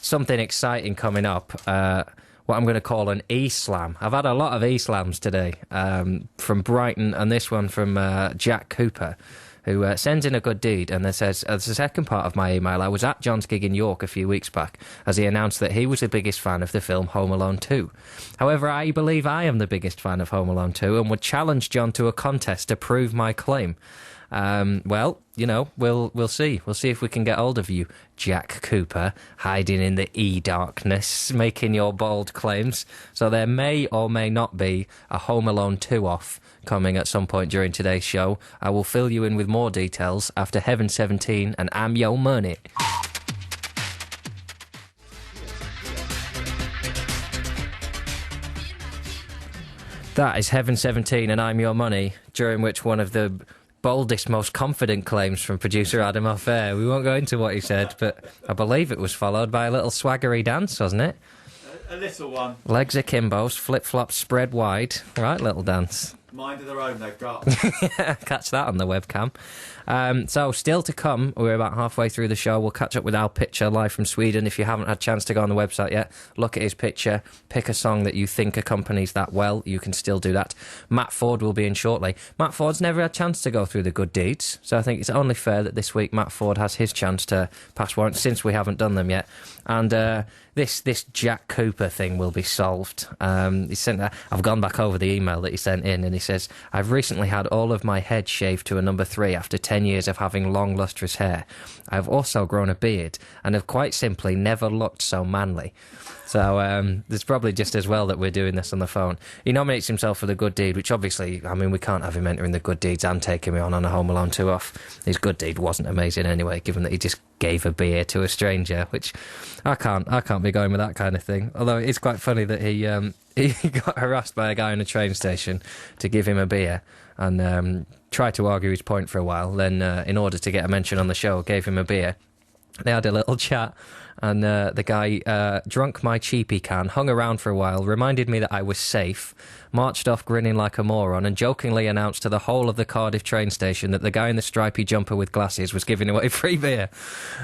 something exciting coming up. What I'm going to call an E-slam. I've had a lot of E-slams today from Brighton, and this one from Jack Cooper, who sends in a good deed, and then says, as the second part of my email, I was at John's gig in York a few weeks back as he announced that he was the biggest fan of the film Home Alone 2. However, I believe I am the biggest fan of Home Alone 2 and would challenge John to a contest to prove my claim. Well, you know, we'll see. We'll see if we can get hold of you, Jack Cooper, hiding in the E-darkness, making your bold claims. So there may or may not be a Home Alone 2 off coming at some point during today's show. I will fill you in with more details after Heaven 17 and I'm Your Money. That is Heaven 17 and I'm Your Money, during which one of the boldest, most confident claims from producer Adam off air. We won't go into what he said, but I believe it was followed by a little swaggery dance, wasn't it? A little one. Legs akimbos, flip-flops spread wide. Right, little dance. Mind of their own they've got. Yeah, catch that on the webcam. So still to come, we're about halfway through the show. We'll catch up with Al Pitcher live from Sweden. If you haven't had a chance to go on the website yet, look at his picture, pick a song that you think accompanies that well. You can still do that. Matt Ford will be in shortly. Matt Ford's never had a chance to go through the good deeds, so I think it's only fair that this week Matt Ford has his chance to pass warrants, since we haven't done them yet. And this Jack Cooper thing will be solved. He sent that. I've gone back over the email that he sent in, and he says, I've recently had all of my head shaved to a number 3 after 10 years of having long, lustrous hair. I've also grown a beard and have quite simply never looked so manly. So it's probably just as well that we're doing this on the phone. He nominates himself for the good deed, which obviously, I mean, we can't have him entering the good deeds and taking me on a Home Alone 2 off. His good deed wasn't amazing anyway, given that he just gave a beer to a stranger, which I can't be going with that kind of thing. Although it's quite funny that he got harassed by a guy in a train station to give him a beer and tried to argue his point for a while. Then, in order to get a mention on the show, gave him a beer. They had a little chat, and the guy drunk my cheapy can, hung around for a while, reminded me that I was safe, marched off grinning like a moron, and jokingly announced to the whole of the Cardiff train station that the guy in the stripy jumper with glasses was giving away free beer.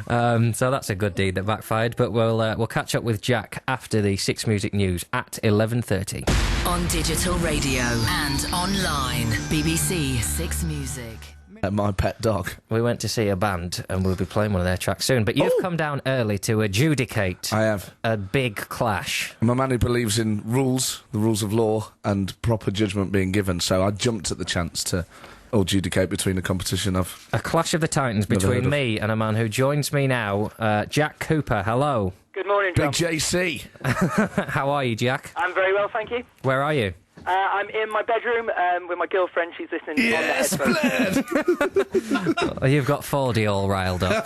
So that's a good deed that backfired, but we'll catch up with Jack after the 6 Music News at 11:30. On digital radio and online, BBC 6 Music. My pet dog. We went to see a band and we'll be playing one of their tracks soon, but you've come down early to adjudicate I have. A big clash. I'm a man who believes in rules, the rules of law, and proper judgment being given, so I jumped at the chance to adjudicate between a competition of... A clash of the titans between me and a man who joins me now, Jack Cooper. Hello. Good morning, John. Big JC. How are you, Jack? I'm very well, thank you. Where are you? I'm in my bedroom with my girlfriend. She's listening Yes, on the headphones. Oh, you've got Fordy all riled up.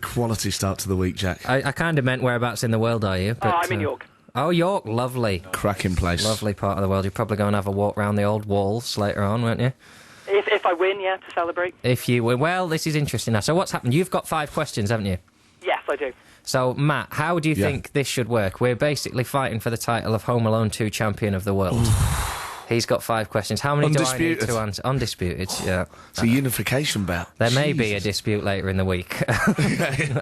Quality start to the week, Jack. I kind of meant whereabouts in the world are you? But, I'm in York. Oh, York, lovely. Cracking place. Lovely part of the world. You're probably going to have a walk round the old walls later on, won't you? If I win, yeah, to celebrate. If you win. Well, this is interesting now. So what's happened? You've got 5 questions, haven't you? Yes, I do. So, Matt, how do you think this should work? We're basically fighting for the title of Home Alone 2 champion of the world. He's got 5 questions. How many do I need to answer? Undisputed, yeah. It's a unification bout. There may be a dispute later in the week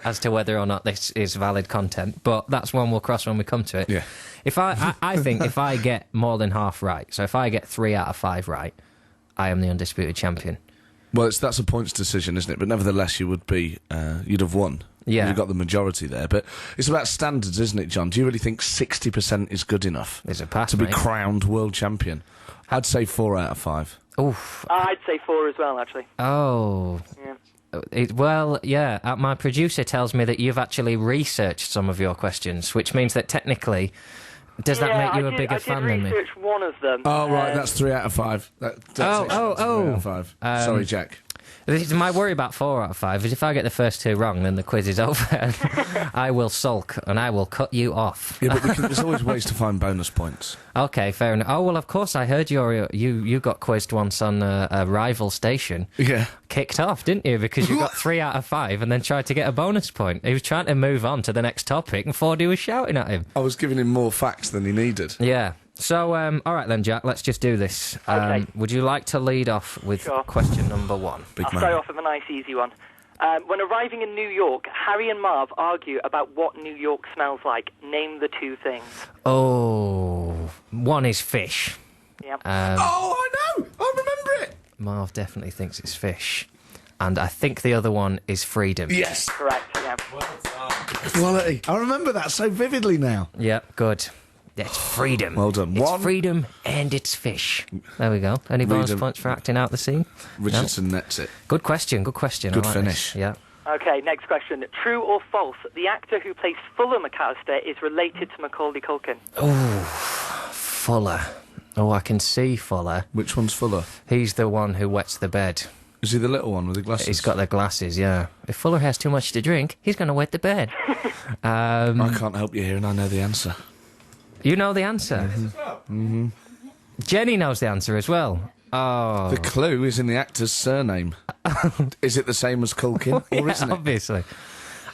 as to whether or not this is valid content, but that's one we'll cross when we come to it. Yeah. If I think if I get more than half right, so if I get 3 out of 5 right, I am the undisputed champion. Well, that's a points decision, isn't it? But nevertheless, you would be, you'd have won. Yeah. You've got the majority there. But it's about standards, isn't it, John? Do you really think 60% is good enough There's a pass, to be mate. crowned world champion? I'd say 4 out of 5. Oof. I'd say 4 as well, actually. Oh. Yeah. My producer tells me that you've actually researched some of your questions, which means that technically... Does that make you a bigger fan than me? I did research one of them. Oh, right, that's 3 out of 5. That's 3 out of 5. Sorry, Jack. My worry about 4 out of 5 is if I get the first 2 wrong, then the quiz is over. I will sulk and I will cut you off. Yeah, but there's always ways to find bonus points. Okay, fair enough. Oh, well, of course, I heard you got quizzed once on a rival station. Yeah. Kicked off, didn't you? Because you got 3 out of 5 and then tried to get a bonus point. He was trying to move on to the next topic and Fordy was shouting at him. I was giving him more facts than he needed. Yeah. So, all right then, Jack, let's just do this. Okay. Would you like to lead off with Sure. question number 1? Big I'll man. start off with a nice, easy one. When arriving in New York, Harry and Marv argue about what New York smells like. Name the two things. Oh, one is fish. Yep. I know! I remember it! Marv definitely thinks it's fish. And I think the other one is freedom. Yes! Correct, yeah. Quality. I remember that so vividly now. Yeah, good. It's freedom. Well done. It's One. freedom and it's fish. There we go. Any bonus Freedom. points for acting out the scene? Richardson nets it. Good question, good question. Good I like finish. this. Yeah. Okay, next question. True or false? The actor who plays Fuller McAllister is related to Macaulay Culkin. Fuller. Oh, I can see Fuller. Which one's Fuller? He's the one who wets the bed. Is he the little one with the glasses? He's got the glasses, yeah. If Fuller has too much to drink, he's going to wet the bed. I can't help you here, and I know the answer. You know the answer? Mm-hmm. Jenny knows the answer as well. Oh. The clue is in the actor's surname. Is it the same as Culkin, or Yeah, isn't it? obviously.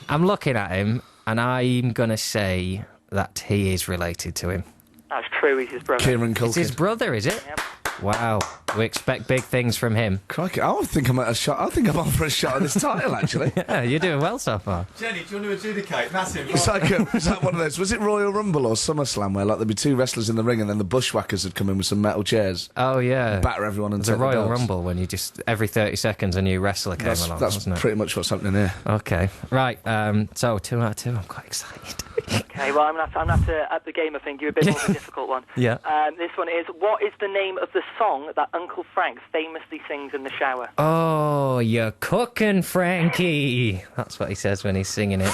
I'm looking at him, and I'm going to say that he is related to him. That's true, he's his brother. Kieran It's his Culkin. brother, is it? Yep. Wow. We expect big things from him. Crikey, I think I'm at a shot. I think I'm on for a shot at this title, actually. Yeah, you're doing well so far. Jenny, do you want to adjudicate? Massive. It's like one of those. Was it Royal Rumble or SummerSlam where like there'd be two wrestlers in the ring and then the bushwhackers would come in with some metal chairs, Oh, yeah. batter everyone and The take Royal the belts. Rumble when you just, every 30 seconds a new wrestler came along, That's wasn't it? pretty much what's happening here. Okay. Right, so 2 out of 2. I'm quite excited. Okay, well, I'm going to have to up the game, I think. You're a bit more of a difficult one. Yeah. This one is, what is the name of the song that Uncle Frank famously sings in the shower? Oh, you're cooking, Frankie. That's what he says when he's singing it.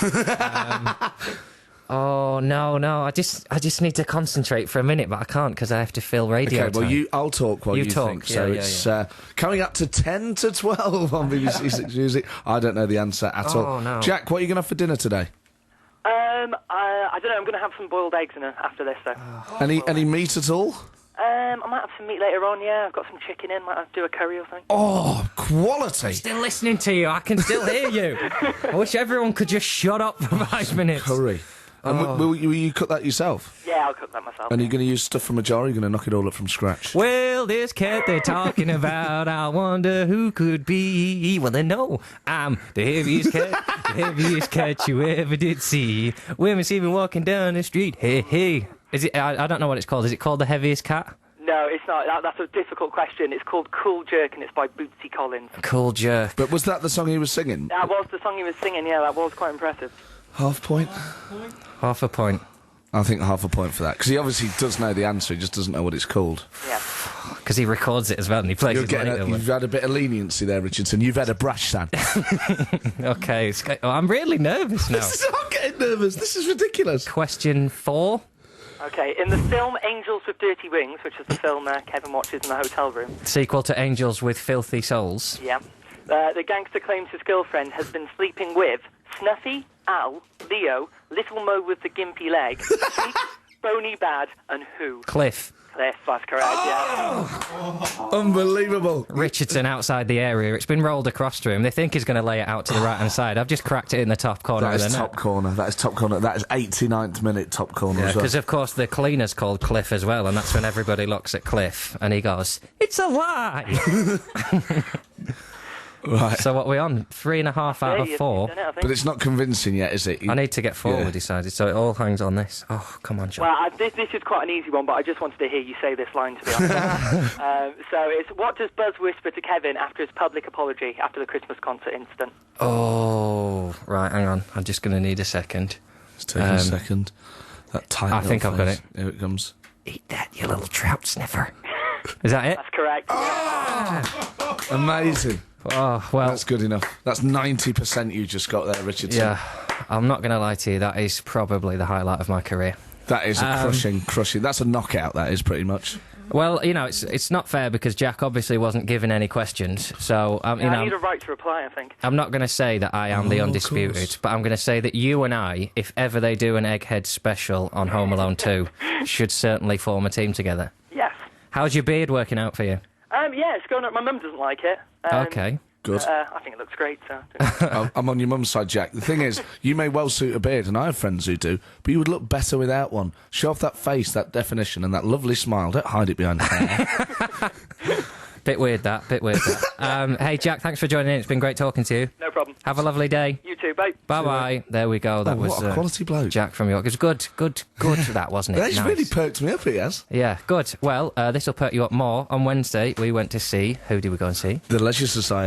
Oh, no. I just need to concentrate for a minute, but I can't because I have to fill radio Okay, well, time. I'll talk while You you talk, think. So yeah, it's coming up to 10 to 12 on BBC Six Music. I don't know the answer at all. Oh, no. Jack, what are you going to have for dinner today? I don't know, I'm going to have some boiled eggs after this, though. Any meat at all? I might have some meat later on, yeah. I've got some chicken in, might have to do a curry or something. Oh, quality. Still listening to you. I can still hear you. I wish everyone could just shut up for 5 minutes. Curry. And will you cook that yourself? Yeah, I'll cook that myself. And are you going to use stuff from a jar or are you going to knock it all up from scratch? Well, this cat they're talking about, I wonder who could be. Well, they know I'm the heaviest cat you ever did see. Women see me walking down the street. Hey. Is it? I don't know what it's called. Is it called the heaviest cat? No, it's not. That's a difficult question. It's called Cool Jerk, and it's by Bootsy Collins. Cool jerk. But was that the song he was singing? That was the song he was singing, yeah, that was quite impressive. Half point? Half a point. I think half a point for that. Because he obviously does know the answer, he just doesn't know what it's called. Yeah. Because he records it as well and he plays it later. You've had a bit of leniency there, Richardson. You've had a brash stand. Okay, I'm really nervous now. I'm getting nervous. This is ridiculous. Question 4. Okay, in the film Angels with Dirty Wings, which is the film Kevin watches in the hotel room, Sequel to Angels with Filthy Souls. yeah, the gangster claims his girlfriend has been sleeping with Snuffy, Al, Leo, Little Mo with the gimpy leg, Sneak, Boney Bad, and who? Cliff. Cliff, that's correct, yeah. Unbelievable. Richardson outside the area. It's been rolled across to him. They think he's going to lay it out to the right-hand side. I've just cracked it in the top corner That of is the top net. corner. That is top corner. That is 89th minute top corner as well. Because, of course, the cleaner's called Cliff as well, and that's when everybody looks at Cliff, and he goes, "It's a lie!" Right. So what are we on? 3.5 out of Yeah, 4. you've done it, I think. But it's not convincing yet, is it? I need to get 4, Yeah. we decided, so it all hangs on this. Oh, come on, John. Well, this is quite an easy one, but I just wanted to hear you say this line, to be honest. So it's, what does Buzz whisper to Kevin after his public apology after the Christmas concert incident? Oh, right, hang on. I'm just going to need a second. It's taking a second. That tight I little think I've got face. it. Here it comes. Eat that, you little trout sniffer. Is that it? That's correct. Amazing. Oh, well, That's good enough. That's 90% you just got there, Richardson. yeah. I'm not going to lie to you. That is probably the highlight of my career. That is a crushing. That's a knockout, that is pretty much. Well, you know, it's not fair because Jack obviously wasn't given any questions. So, you I need know, a right to reply, I think. I'm not going to say that I am the of undisputed, course. but I'm going to say that you and I, if ever they do an Egghead special on Home Alone 2, should certainly form a team together. Yes. How's your beard working out for you? Yeah, it's going up. My mum doesn't like it. Okay. Good. I think it looks great, so... I'm on your mum's side, Jack. The thing is, you may well suit a beard, and I have friends who do, but you would look better without one. Show off that face, that definition, and that lovely smile. Don't hide it behind hair. Bit weird that. Hey, Jack, thanks for joining in. It's been great talking to you. No problem. Have a lovely day. You too, bye. Bye-bye. There we go. That was what a quality bloke. Jack from York. It was good, that, wasn't it? He's Nice. really perked me up, he has. Yeah, good. Well, this will perk you up more. On Wednesday, we went to see... Who did we go and see? The Leisure Society.